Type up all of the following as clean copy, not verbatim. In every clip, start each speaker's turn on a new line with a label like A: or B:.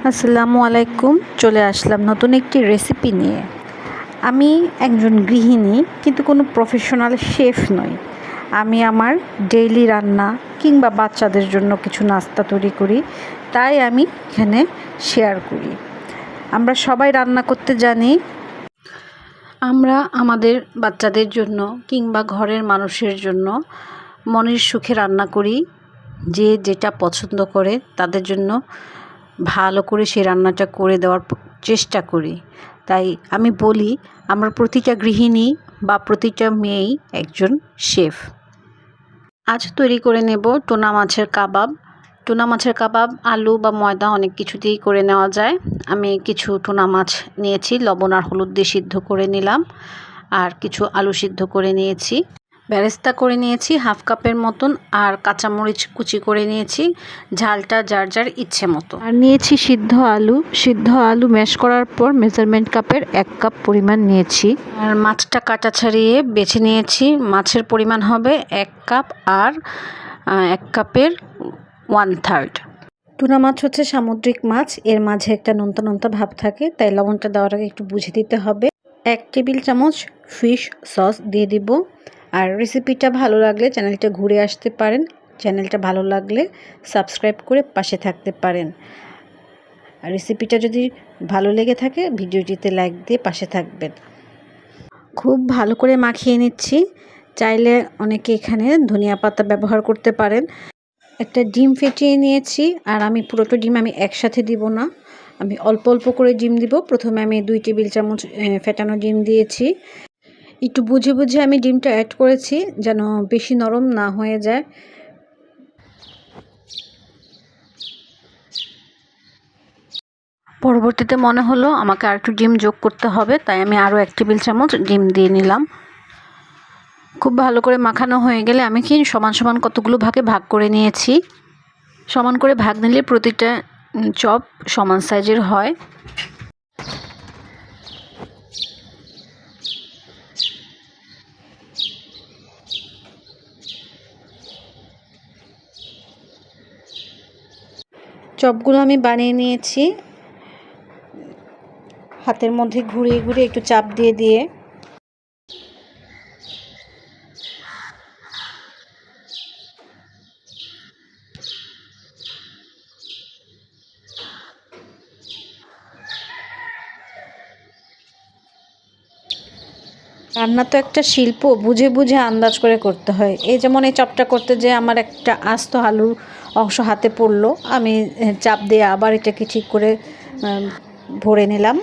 A: আসসালামু আলাইকুম। চলে আসলাম নতুন একটি রেসিপি নিয়ে। আমি একজন গৃহিণী, কিন্তু কোনো প্রফেশনাল শেফ নই। আমি আমার ডেইলি রান্না কিংবা বাচ্চাদের জন্য কিছু নাস্তা তৈরি করি, তাই আমি এখানে শেয়ার করি। আমরা সবাই রান্না করতে জানি। আমরা আমাদের বাচ্চাদের জন্য কিংবা ঘরের মানুষের জন্য মনের সুখে রান্না করি। যে যেটা পছন্দ করে তাদের জন্য ভালো করে সেই রান্নাটা করে দেওয়ার চেষ্টা করি। তাই আমি বলি, আমরা প্রতিটা গৃহিণী বা প্রতিটা মেয়েই একজন শেফ। আজ তৈরি করে নেব টুনা মাছের কাবাব। টুনা মাছের কাবাব আলু বা ময়দা অনেক কিছু দিয়েই করে নেওয়া যায়। আমি কিছু টুনা মাছ নিয়েছি, লবণ আর হলুদ দিয়ে সিদ্ধ করে নিলাম, আর কিছু আলু সিদ্ধ করে নিয়েছি। বেরেস্তা করে নিয়েছি হাফ কাপের মতন, আর কাঁচামরিচ কুচি করে নিয়েছি, ঝালটা যার যার ইচ্ছে মতো। আর নিয়েছি সিদ্ধ আলু ম্যাশ করার পর মেজারমেন্ট কাপের 1 কাপ পরিমাণ নিয়েছি। আর মাছটা কাটা ছাড়িয়ে বেছে নিয়েছি। মাছের পরিমাণ হবে 1 কাপ, আর 1 কাপের 1/3। টুনা মাছ হচ্ছে সামুদ্রিক মাছ, এর মাঝে একটা নোনতা নোনতা ভাব থাকে, তাই লবণটা দেওয়ার আগে একটু বুঝে দিতে হবে। 1 টেবিল চামচ ফিশ সস দিয়ে দিব। আর রেসিপিটা ভালো লাগলে চ্যানেলটা ঘুরে আসতে পারেন। চ্যানেলটা ভালো লাগলে সাবস্ক্রাইব করে পাশে থাকতে পারেন। আর রেসিপিটা যদি ভালো লেগে থাকে ভিডিওটিতে লাইক দিয়ে পাশে থাকবেন। খুব ভালো করে মাখিয়ে নিচ্ছি। চাইলে অনেকে এখানে ধনিয়া পাতা ব্যবহার করতে পারেন। একটা ডিম ফেটিয়ে নিয়েছি, আর আমি পুরোটা ডিম একসাথে দিব না, আমি অল্প অল্প করে ডিম দিব। প্রথমে আমি 2 টেবিল চামচ ফেটানো ডিম দিয়েছি। একটু বুঝে বুঝে আমি ডিমটা অ্যাড করেছি, যেন বেশি নরম না হয়ে যায়। পরবর্তীতে মনে হলো আমাকে আর একটু ডিম যোগ করতে হবে, তাই আমি আরও 1 টেবিল চামচ ডিম দিয়ে নিলাম। খুব ভালো করে মাখানো হয়ে গেলে আমি সমান সমান কতগুলো ভাগে ভাগ করে নিয়েছি। সমান করে ভাগ নিলে প্রতিটা চপ সমান সাইজের হয়। চপগুলো আমি বানিয়ে নিয়েছি, হাতের মধ্যে ঘুরিয়ে ঘুরিয়ে একটু চাপ দিয়ে দিয়ে। রান্না তো একটা শিল্প, বুঝে বুঝে আন্দাজ করে করতে হয়। এই যেমন এই চপটা করতে যে আমার একটা আস্ত আলুর অংশ হাতে পড়লো, আমি চাপ দিয়ে আবার এটাকে ঠিক করে ভরে নিলাম।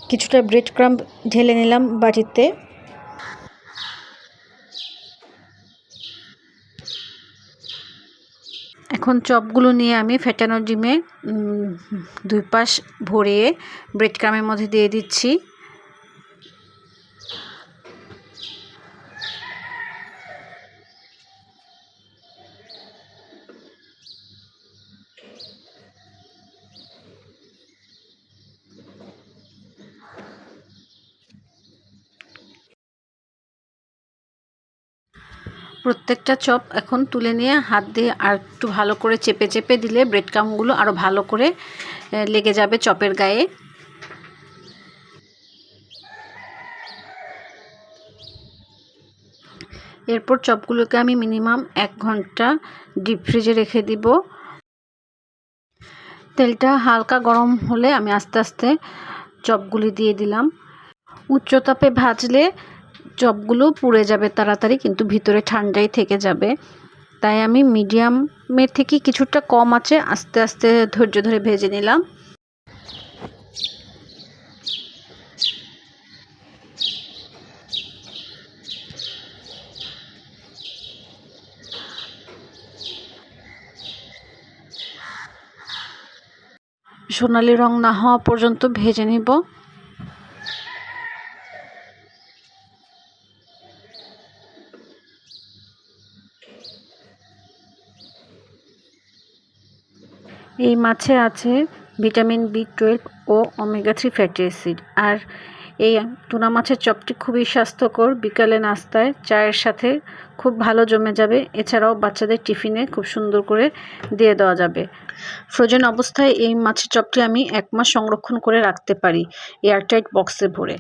A: কিছুটা ব্রেড ক্রাম্ব ঢেলে নিলাম বাটিতে। এখন চপগুলো নিয়ে আমি ফেটানো ডিমে 2 পাশ ভরিয়ে ব্রেড ক্রাম্বের মধ্যে দিয়ে দিচ্ছি। প্রত্যেকটা চপ এখন তুলে নিয়ে হাত দিয়ে আর একটু ভালো করে চেপে চেপে দিলে ব্রেড ক্রাম্বগুলো আরও ভালো করে লেগে যাবে চপের গায়ে। এরপর চপগুলোকে আমি মিনিমাম 1 ঘন্টা ডিপ ফ্রিজে রেখে দিব। তেলটা হালকা গরম হলে আমি আস্তে আস্তে চপগুলি দিয়ে দিলাম। উচ্চ তাপে ভাজলে চপগুলো পুড়ে যাবে তাড়াতাড়ি, কিন্তু ভিতরে ঠান্ডাই থেকে যাবে। তাই আমি মিডিয়ামের থেকে কিছুটা কম আঁচে আস্তে আস্তে ধৈর্য ধরে ভেজে নিলাম। সোনালি রং না হওয়া পর্যন্ত ভেজে নিব। এই মাছে আছে ভিটামিন B12 ও ওমেগা 3 ফ্যাটি অ্যাসিড। আর এই টুনা মাছের চপটি খুবই স্বাস্থ্যকর, বিকালে নাস্তায় চায়ের সাথে খুব ভালো জমে যাবে। এছাড়াও বাচ্চাদের টিফিনে খুব সুন্দর করে দিয়ে দেওয়া যাবে। ফ্রোজেন অবস্থায় এই মাছের চপটি আমি 1 মাস সংরক্ষণ করে রাখতে পারি এয়ারটাইট বক্সে ভরে।